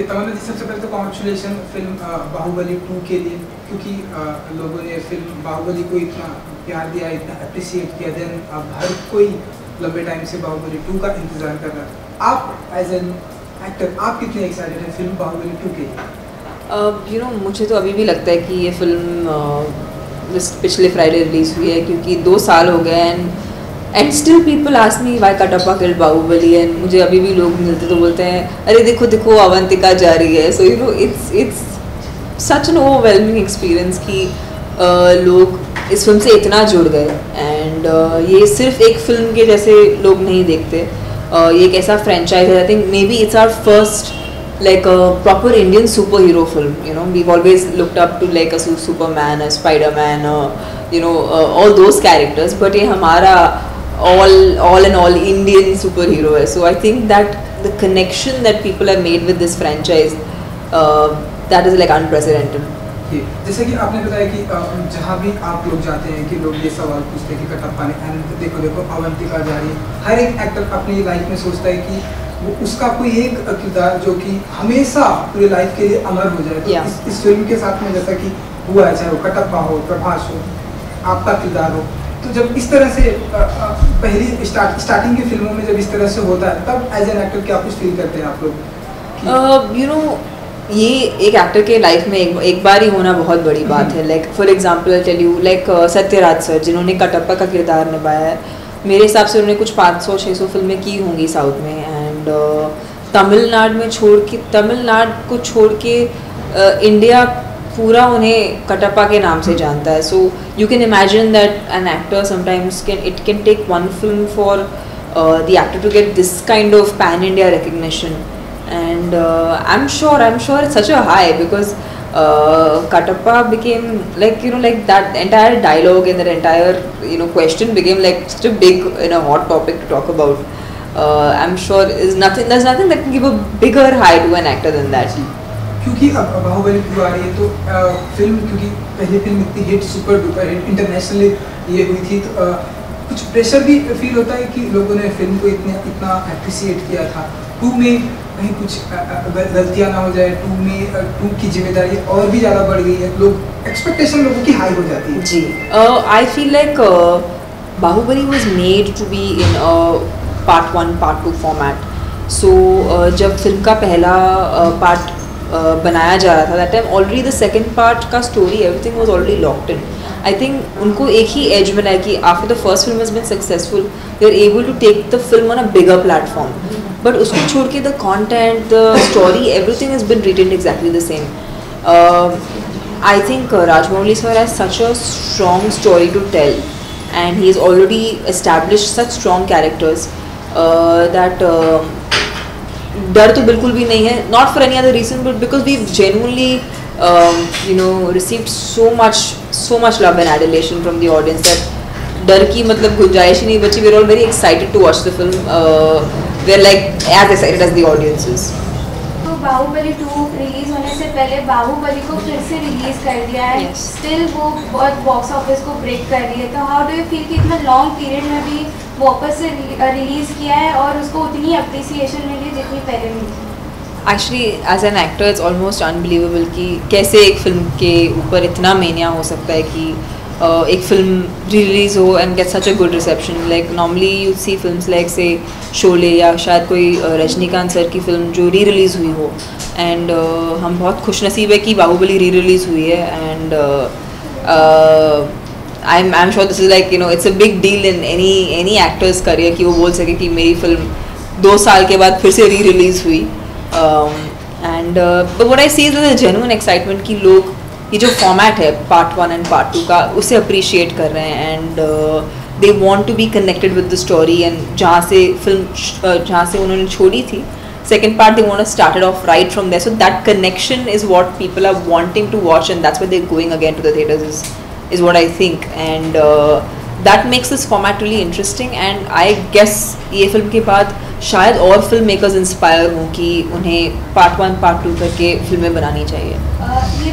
तमन्ना जी, सबसे पहले तो कॉन्ग्रेचुलेशन फिल्म बाहुबली 2 के लिए, क्योंकि लोगों ने फिल्म बाहुबली को इतना प्यार दिया, इतना अप्रिशिएट किया। देन अब हर कोई लंबे टाइम से बाहुबली 2 का इंतजार कर रहा है। आप एज एन एक्टर आप कितने एक्साइटेड हैं फिल्म बाहुबली 2 के लिए? मुझे तो अभी भी लगता है कि ये फिल्म पिछले फ्राइडे रिलीज़ हुई है, क्योंकि 2 साल हो गए and still people ask me why Kattappa killed Baahubali. And मुझे अभी भी लोग मिलते तो बोलते हैं अरे देखो देखो अवंतिका जा रही है। So it's such an overwhelming experience कि लोग इस फिल्म से इतना जुड़ गए। एंड ये सिर्फ एक फिल्म के जैसे लोग नहीं देखते, ये एक ऐसा फ्रेंचाइज है। I think maybe it's our first like a proper Indian superhero film. We've always looked up to like a Superman, a Spider-Man, all those characters, but ये हमारा all in all Indian superhero है. So I think that the connection that people have made with this franchise, that is like unprecedented. जैसे कि आपने बताया कि जहाँ भी आप लोग जाते हैं कि लोग ये सवाल पूछते हैं कि कटप्पा ने एंड देखो अवंतिका जा रही है। हर एक एक्टर अपनी लाइफ में सोचता है कि वो उसका कोई एक किरदार जो कि हमेशा पूरी लाइफ के लिए अमर हो जाए। तो इस फिल्म के साथ में जैसा कि हुआ है, चाहे वो कटप्पा हो, प्रभास हो, आपका किरदार हो, तो जब इस तरह से पहली स्टार्टिंग की फिल्मों में जब इस तरह से होता है, तब एज एन एक्टर क्या कुछ फील करते हैं आप लोग? ये एक एक्टर के लाइफ में एक बार ही होना बहुत बड़ी बात है। Like for example I tell you, like Sathyaraj sir जिन्होंने कटप्पा का किरदार निभाया है, मेरे हिसाब से उन्होंने कुछ 500-600 फिल्में की होंगी साउथ में। एंड तमिलनाडु को छोड़ के इंडिया पूरा उन्हें कटप्पा के नाम से जानता है। So you can imagine that an actor sometimes it can take one film for the actor to get this kind of pan India recognition. And I am sure it's such a high because Katappa became like that entire dialogue and that entire question became like such a big hot topic to talk about. I'm sure there's nothing that can give a bigger high to an actor than that. क्योंकि अब बाहुबली 2 आ रही है तो film, क्योंकि पहली film इतनी hit, super duper hit internationally ये हुई थी, तो कुछ प्रेशर भी फील होता है कि लोगों ने फिल्म को इतना अप्रिशिएट किया था। 2 में कहीं कुछ गलतियां ना हो जाए, 2 की जिम्मेदारी और भी ज़्यादा बढ़ गई है, लोग एक्सपेक्टेशन लोगों की हाई हो जाती है। जी, I feel like Baahubali was made to be in part 1 part 2 format. So जब फिल्म का पहला पार्ट बनाया जा रहा था, that time already the second part का story everything was already locked in. I think उनको एक ही एज मिला है कि after the first film has been successful, they are able to take the film on a bigger platform. But उसको छोड़ के the content, the story, everything has been retained exactly the same. I think Rajamouli sir has such a strong story to tell and he has already established such strong characters that डर तो बिल्कुल भी नहीं है, not for any other reason but because we've genuinely received so much love and adulation from the audience that डर की मतलब गुंजाइश ही नहीं बची। we're all very excited to watch the film. We're like as excited as the audience is. Baahubali 2 release होने से पहले बाहुबली को फिर से रिलीज कर दिया है। स्टिल वो बहुत बॉक्स ऑफिस को ब्रेक कर रही है, तो हाउ डू यू फील कि इतना लॉन्ग पीरियड में भी वापस से रिलीज किया है और उसको उतनी अप्रिसिएशन मिली जितनी पहले मिली थी? Actually as an actor it's almost unbelievable कि कैसे एक फिल्म के ऊपर इतना मेनिया हो सकता है कि एक फिल्म रिलीज हो and get such a good reception. Like normally you see films like say Sholay या शायद कोई रजनीकांत सर की फिल्म जो री रिलीज़ हुई हो, एंड हम बहुत खुशनसीब है कि बाहुबली री रिलीज़ हुई है। And I am sure this is like it's a big deal in any actors career कि वो बोल सके कि मेरी फिल्म 2 साल के बाद फिर से री रिलीज़ हुई। And what I see is a genuine excitement कि लोग ये जो फॉर्मेट है पार्ट 1 एंड पार्ट 2 का उसे अप्रिशिएट कर रहे हैं and they want to be connected with the story. And जहाँ से उन्होंने छोड़ी थी second part, they want to start it off right from there. So that connection is what people are wanting to watch and that's why they are going again to the theatres is what I think. And that makes this format really interesting. And I guess ये film के बाद शायद और film makers inspire हों कि उन्हें part 1 part 2 करके फिल्में बनानी चाहिए। ये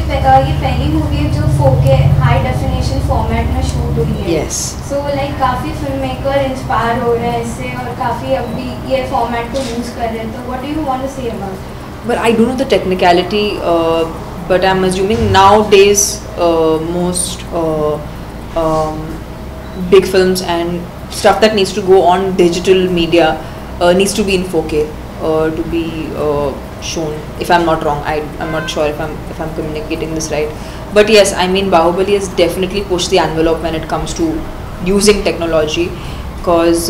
पहली मूवी है जो 4K हाई डेफिनेशन फॉर्मेट में शूट हुई है। यस, सो लाइक काफ़ी फिल्म मेकर इंस्पायर हो रहे हैं इससे और काफ़ी अब भी ये फॉर्मेट को यूज़ कर रहे हैं, तो what do you want to say about? But I don't know the technicality, but I'm assuming nowadays most um, big films and stuff that needs to go on digital media needs to be in 4K to be shown. If I'm not wrong, I'm not sure if I'm communicating this right. But yes, I mean Bahubali has definitely pushed the envelope when it comes to using technology. Because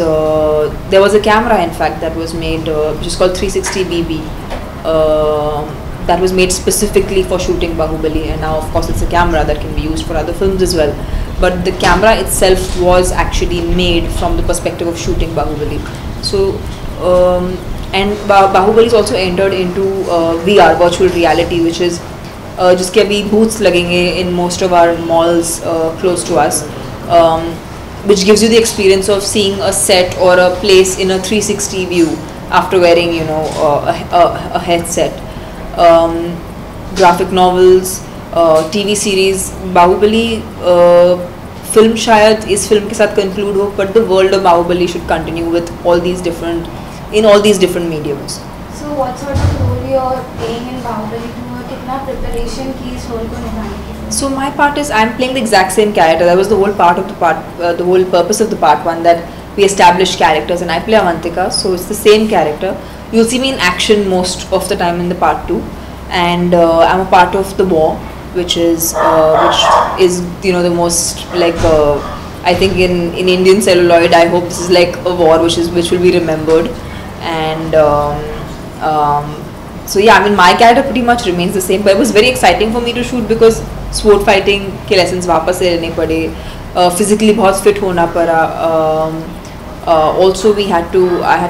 there was a camera, in fact, that was made, which is called 360 BB. That was made specifically for shooting Bahubali, and now of course it's a camera that can be used for other films as well. But the camera itself was actually made from the perspective of shooting Bahubali. So and Bahubali is also entered into VR, virtual reality, which is जिसके अभी booths लगेंगे in most of our malls close to us, which gives you the experience of seeing a set or a place in a 360 view after wearing, you know, a headset. Graphic novels, TV series, Bahubali film शायद इस film के साथ conclude हो, but the world of Bahubali should continue with all these different mediums. So what sort of role you're playing in Bahubali 2 और कितना preparation की इस role को निभाने के लिए? So my part is I'm playing the exact same character. That was the whole the whole purpose of the part 1, that we established characters, and I play Avantika, so it's the same character. You'll see me in action most of the time in the part 2, and I'm a part of the war, which is you know the most like I think in Indian celluloid, I hope this is like a war which will be remembered, and so yeah, I mean my character pretty much remains the same, but it was very exciting for me to shoot because sword fighting के lessons वापस से लेने पड़े, physically बहुत fit होना पड़ा. Also I had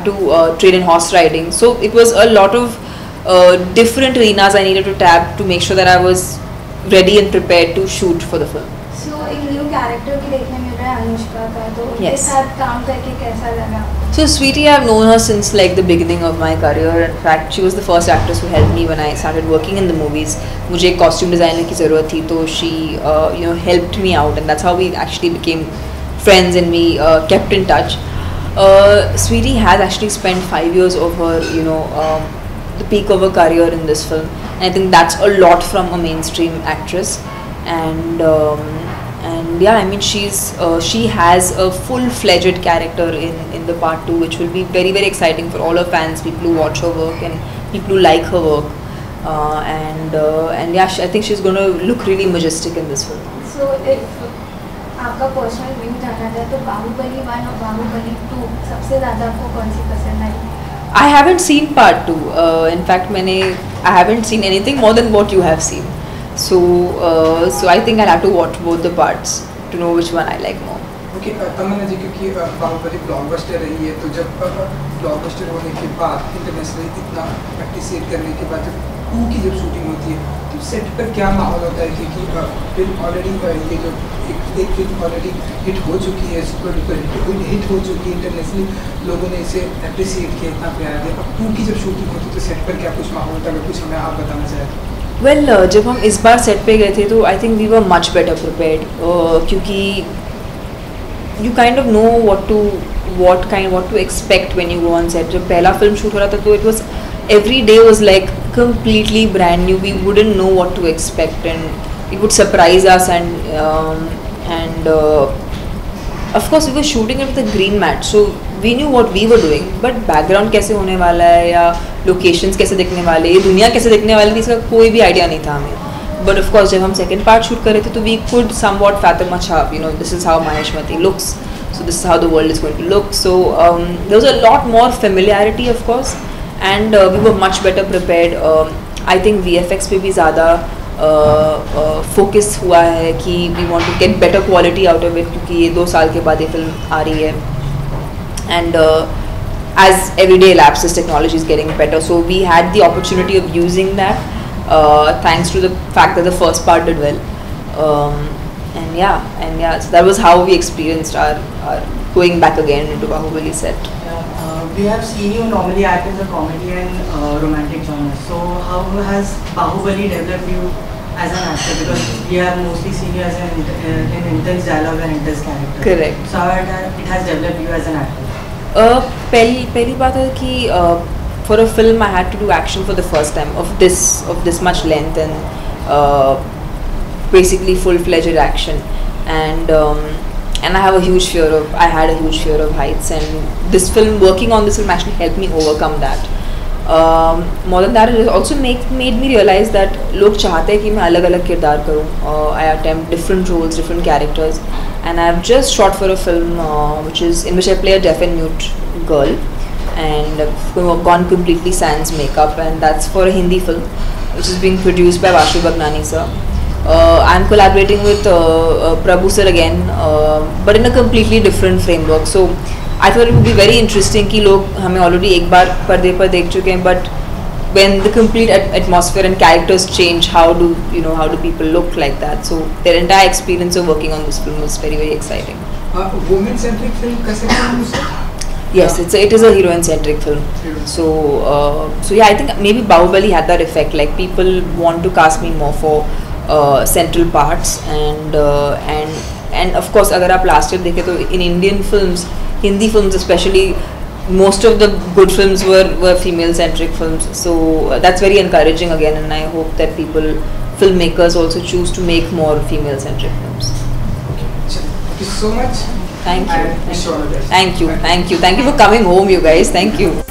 to train in horse riding, so it was a lot of different arenas I needed to tap to make sure that I was ready and prepared to shoot for the film. So एक new character भी देखने मिल रहा है अनुष्का का, तो उनके Yes. साथ काम करके कैसा लगा? So Sweetie, I've known her since like the beginning of my career. In fact, she was the first actress who helped me when I started working in the movies. मुझे एक costume designer की ज़रूरत थी, तो she you know helped me out, and that's how we actually became friends, and we kept in touch. Sweetie has actually spent 5 years of her, you know, the peak of her career in this film, and I think that's a lot from a mainstream actress. And yeah, I mean she has a full-fledged character in the part 2, which will be very very exciting for all her fans, people who watch her work and people who like her work. And yeah, I think she's going to look really majestic in this film. So if आपका personal view जाना जाए तो बाहुबली 1 और बाहुबली 2 सबसे ज़्यादा आपको कौन सी पसंद आई? I haven't seen part 2. In fact, I haven't seen anything more than what you have seen. So I think I'll have to watch both the parts to know which one I like more. Okay Tamannaah ji, क्योंकि Baahubali blockbuster रही है, तो जब blockbuster होने के बाद internationally इतना appreciate करने के बाद जब 2 की जब शूटिंग होती है, तो सेट पर क्या माहौल होता है? क्योंकि फिल्म ऑलरेडी ये जो एक फिल्म ऑलरेडी हिट हो चुकी है, सुपर डुपर हिट हो चुकी है, इंटरनेशनली लोगों ने इसे अप्रिशिएट किया, इतना प्यार दिया. अब 2 की जब शूटिंग होती है तो सेट पर क्या कुछ माहौल होता है? अगर कुछ हमें आप बताना चाहें. Well, जब हम इस बार सेट पे गए थे तो I think we were much better prepared, क्योंकि you kind of know what to expect when you go on set. जब पहला फिल्म शूट हो रहा था तो it was every day was like completely brand new. We wouldn't know what to expect, and it would surprise us, and of course we were shooting it with a green mat, so we knew what we were doing, but background कैसे होने वाला है या locations कैसे दिखने वाले, ये दुनिया कैसे दिखने वाली थी, इसका कोई भी आइडिया नहीं था हमें. But of course जब हम second part shoot कर रहे थे तो we could somewhat fathom, अच्छा, you know, this is how Maheshmati looks, so this is how the world is going to look. So there was a lot more familiarity of course, and we were much better prepared. I think VFX पे भी ज़्यादा focus हुआ है कि we want to get better quality out of it, क्योंकि ये 2 साल के बाद ये फिल्म आ रही है, and as every day elapses technology is getting better, so we had the opportunity of using that. Thanks to the fact that the first part did well, and yeah, so that was how we experienced our going back again into Bahubali set. We have seen you normally act in the comedy and romantic genre. So how has Bahubali developed you as an actor? Because we have mostly seen you as an intense dialogue and intense character. Correct. So how it has developed you as an actor? पहली बात है कि for a film I had to do action for the first time of this much length and basically full-fledged action, and I had a huge fear of heights, and this film, working on this film actually helped me overcome that. More than that, it also made me realize that लोग चाहते हैं कि मैं अलग-अलग किरदार करूँ. I attempt different roles, different characters, and I've just shot for a film in which I play a deaf and mute girl, and I've gone completely sans makeup, and that's for a Hindi film which is being produced by Vashu Bagnani sir. I'm collaborating with Prabhu sir again, but in a completely different framework. So I thought it would be very interesting कि लोग हमें already एक बार पर्दे पर देख चुके हैं, but when the complete atmosphere and characters change, how do people look like that? So their entire experience of working on this film was very, very exciting. Women centric film कैसे film उसे? Yes, it is a heroine centric film. So yeah, I think maybe Bahubali had that effect. Like people want to cast me more for central parts, and of course अगर आप last year देखें तो in Indian films, Hindi films especially, most of the good films were female centric films. So that's very encouraging again, and I hope that filmmakers also choose to make more female centric films. Thank you so much. Thank you. And wish you all the best. Thank you for coming home, you guys. Thank you.